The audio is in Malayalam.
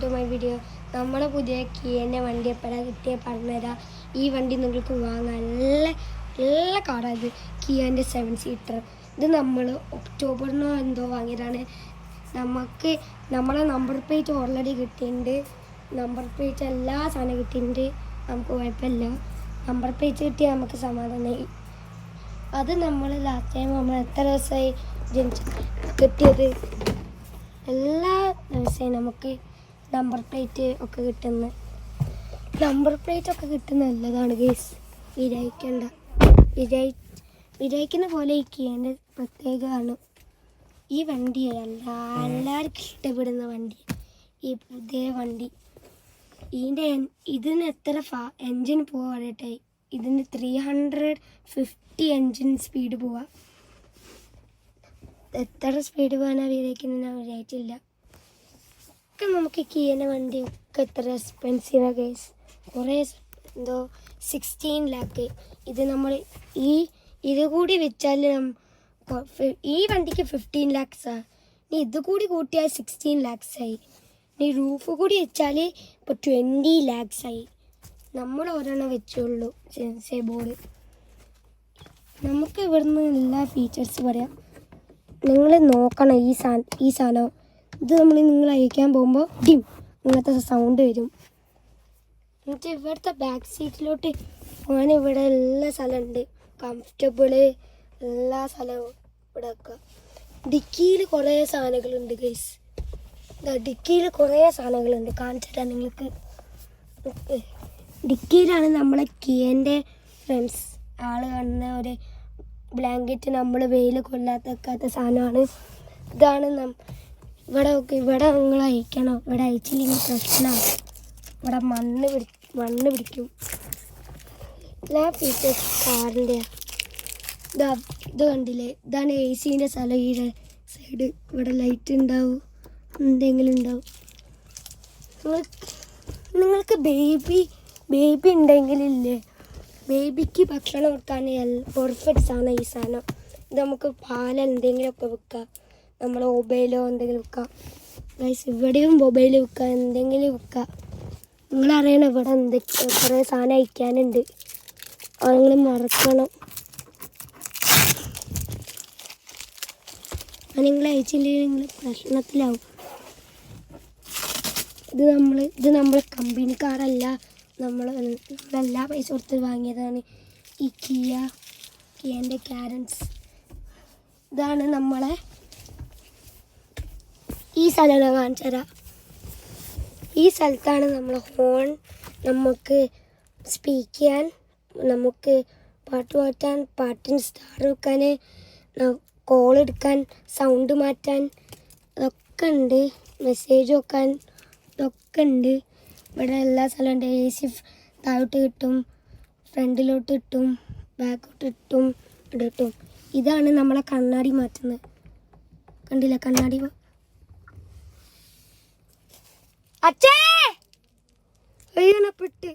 To my video. നമ്മളെ പുതിയ കിയൻ്റെ വണ്ടി എപ്പോഴാണ് കിട്ടിയ പറഞ്ഞുതരാം. ഈ വണ്ടി നിങ്ങൾക്ക് വാങ്ങാൻ നല്ല കാറാണ്. കിയൻ്റെ 7 സീറ്റർ. ഇത് നമ്മൾ ഒക്ടോബറിനോ എന്തോ വാങ്ങിയതാണ്. നമുക്ക് നമ്മളെ നമ്പർ പ്ലേറ്റ് ഓൾറെഡി കിട്ടിയിട്ടുണ്ട്. നമ്പർ പ്ലേറ്റ് എല്ലാ സാധനം കിട്ടിയിട്ടുണ്ട്. നമുക്ക് കുഴപ്പമില്ല. നമ്പർ പ്ലേറ്റ് കിട്ടിയാൽ നമുക്ക് സമാധാനമായി. അത് നമ്മൾ ലാസ്റ്റ് ടൈം നമ്മൾ എത്ര ദിവസമായി കിട്ടിയത്, എല്ലാ ദിവസവും നമുക്ക് നമ്പർ പ്ലേറ്റ് ഒക്കെ കിട്ടുന്ന നല്ലതാണ് ഗേസ്. വിചാരിക്കുന്ന പോലെ ഈ കിയൻ്റെ പ്രത്യേകമാണ്. ഈ വണ്ടി എല്ലാവർക്കും ഇഷ്ടപ്പെടുന്ന വണ്ടി. ഈ പുതിയ വണ്ടി ഇതിന് എത്ര എൻജിൻ പോവാ പറയട്ടെ. ഇതിന് 350 എൻജിൻ സ്പീഡ് പോവാ. എത്ര സ്പീഡ് പോകാനാണ് വിചാരിക്കുന്നത് ഞാൻ വിചാരിച്ചില്ല. ഒക്കെ നമുക്ക് കിയൻ്റെ വണ്ടി ഒക്കെ എത്ര എക്സ്പെൻസീവാണ് ഗൈസ്. കുറേ എന്തോ 16 ലാക്ക്. ഇത് നമ്മൾ ഇത് കൂടി വെച്ചാൽ ഈ വണ്ടിക്ക് 15 ലാക്സാണ്. ഇനി ഇത് കൂടി കൂട്ടിയാൽ 16 ലാക്സായി. ഇനി റൂഫ് കൂടി വെച്ചാൽ ഇപ്പോൾ 20 ലാക്സായി. നമ്മൾ ഒരെണ്ണം വെച്ചുള്ളൂ സെൻസേ ബോർഡ്. നമുക്ക് ഇവിടുന്ന് എല്ലാ ഫീച്ചേഴ്സ് പറയാം. നിങ്ങൾ നോക്കണം ഈ സാധനം. ഇത് നിങ്ങൾ അയക്കാൻ പോകുമ്പോൾ ഇങ്ങനത്തെ സൗണ്ട് വരും. എന്നിട്ട് ഇവിടുത്തെ ബാക്ക് സീറ്റിലോട്ട് പോകാൻ ഇവിടെ എല്ലാ സ്ഥലമുണ്ട്. കംഫർട്ടബിള് എല്ലാ സ്ഥലവും ഇവിടെ വെക്കുക. ഡിക്കിയിൽ കുറേ സാധനങ്ങളുണ്ട് ഗൈസ്. ഡിക്കിയിൽ കുറേ സാധനങ്ങളുണ്ട്, കാണിച്ചിട്ടാണ് നിങ്ങൾക്ക്. ഡിക്കിയിലാണ് നമ്മളെ കിയൻ്റെ ഫ്രണ്ട്സ് കാണുന്ന ഒരു ബ്ലാങ്കറ്റ്. നമ്മൾ വെയിൽ കൊള്ളാത്ത സാധനമാണ്. ഇതാണ് ഇവിടെ നിങ്ങൾ അയക്കണം. ഇവിടെ അയച്ചില്ലെങ്കിൽ പ്രശ്നമാണ്. ഇവിടെ മണ്ണ് പിടിക്കും. എല്ലാ ഫീച്ചേഴ്സ് കാറിൻ്റെ. ഇത് കണ്ടില്ലേ, ഇതാണ് AC-ൻ്റെ സ്ഥലം. ഈ സൈഡ് ഇവിടെ ലൈറ്റ് ഉണ്ടാവും, എന്തെങ്കിലും ഉണ്ടാവും. നിങ്ങൾക്ക് ബേബി ഉണ്ടെങ്കിലില്ലേ, ബേബിക്ക് ഭക്ഷണം കൊടുക്കാൻ പെർഫെക്റ്റ് സാധനം ഈ സാധനം. ഇത് നമുക്ക് പാലെന്തെങ്കിലുമൊക്കെ വെക്കാം. നമ്മൾ മൊബൈലോ എന്തെങ്കിലും വെക്കാം ഗൈസ്. ഇവിടെയും മൊബൈൽ വെക്കാം, എന്തെങ്കിലും വെക്കാം. നിങ്ങളറിയണം ഇവിടെ കുറേ സാധനം അയക്കാനുണ്ട്. അത് നിങ്ങൾ മറക്കണം. നിങ്ങൾ അയച്ചില്ലെങ്കിൽ നിങ്ങൾ പ്രശ്നത്തിലാവും. ഇത് നമ്മൾ കമ്പനി കാറല്ല. നമ്മളെല്ലാ പൈസ കൊടുത്ത് വാങ്ങിയതാണ് ഈ കിയൻ്റെ കാരൻസ്. ഇതാണ് നമ്മളെ ഈ സ്ഥലം ഞാൻ കാണിച്ചു തരാം. ഈ സ്ഥലത്താണ് നമ്മൾ ഹോൺ നമുക്ക് സ്പീക്ക് ചെയ്യാൻ, നമുക്ക് പാട്ട് മാറ്റാൻ, പാട്ടിന് സ്റ്റാർ വെക്കാൻ, കോൾ എടുക്കാൻ, സൗണ്ട് മാറ്റാൻ ഇതൊക്കെ ഉണ്ട്. മെസ്സേജ് വെക്കാൻ ഇതൊക്കെ ഉണ്ട്. ഇവിടെ എല്ലാ സ്ഥലമുണ്ട്. AC താഴോട്ട് കിട്ടും, ഫ്രണ്ടിലോട്ട് കിട്ടും, ബാക്കോട്ട് കിട്ടും, ഇവിടെ കിട്ടും. ഇതാണ് നമ്മളെ കണ്ണാടി മാറ്റുന്നത്. കണ്ടില്ല കണ്ണാടി? അച്ഛേ പെട്ട്